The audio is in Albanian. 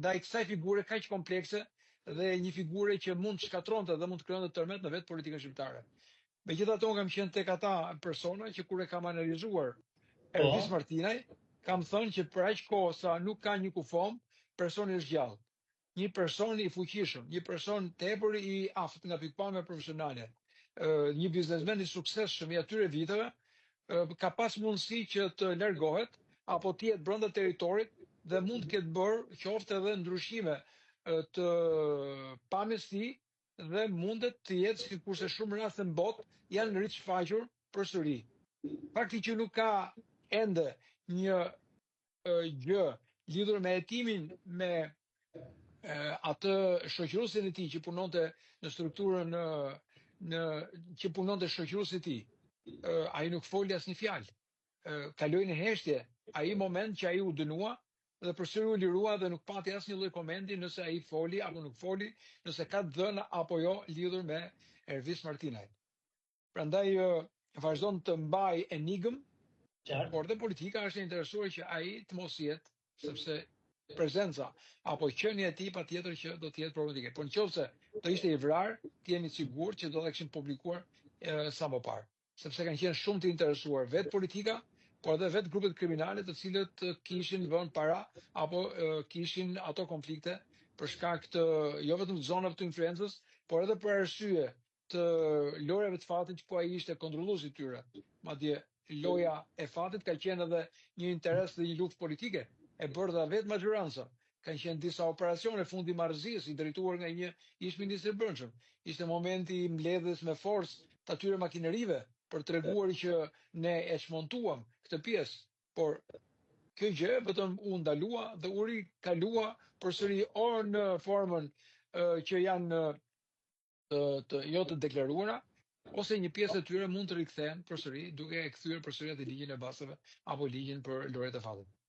ndaj kësaj figure kaq komplekse dhe një figure që mund të shkatronte dhe mund të krijonte tërmet në vetë politikën shqiptare. Megjithatë, unë kam qenë tek ata persona që kur e kam analizuar Ervis Martinaj, kam thënë që për aq kohë sa nuk ka një kufom, personi është gjallë. Një person i fuqishëm, një person tepër i aftë nga pikpamja profesionale, një biznesmen i suksesshëm i atyre viteve, ka pas mundësi që të largohet apo të jetë brenda territorit dhe mund të ketë bërë qoftë edhe ndryshime të pamjes së tij dhe mundet të jetë sikurse shumë raste në botë janë rishfaqur përsëri. Fakti që nuk ka ende një gjë lidhur me hetimin me atë shoqëruesin e tij që punonte në strukturën që punonte shoqëruesi i tij, ai nuk foli asnjë fjalë. Kaloi në heshtje ai moment që ai u dënua dhe përsëri u lirua dhe nuk pati asnjë lloj komendi nëse ai foli apo nuk foli, nëse ka dhëna apo jo lidhur me Ervis Martinaj. Prandaj vazhdon të mbaj enigm, por dhe politika është e interesuar që ai të mos jetë, sepse prezenca apo qenia e tij patjetër që do të jetë problematike. Por nëse do ishte i vrarë, të jeni sigurt që do ta kishin publikuar sa më parë, sepse kanë qenë shumë të interesuar vetë politika, por edhe vetë grupet kriminale të cilët kishin vënë para apo kishin ato konflikte për shkak të jo vetëm zonave të influencës, por edhe për arsye të lojave të fatit ku ai ishte kontrolluesi i tyre. Madje loja e fatit ka qenë edhe një interes dhe një luftë politike e bërë dhe vetë majoranca. Kanë qenë disa operacione fundi marrëzisë i drejtuar nga një ish ministër brendshëm. Ishte momenti i mbledhjes me forcë të atyre makinerive për treguar që ne e çmontuam këtë pjesë, por kjo gjë vetëm u ndalua dhe u rikalua përsëri o në formën që janë jo të deklaruara, ose një pjesë e tyre mund të rikthehen përsëri duke e kthyer përsëri atë ligjin e basave apo ligjin për lojët e fatit.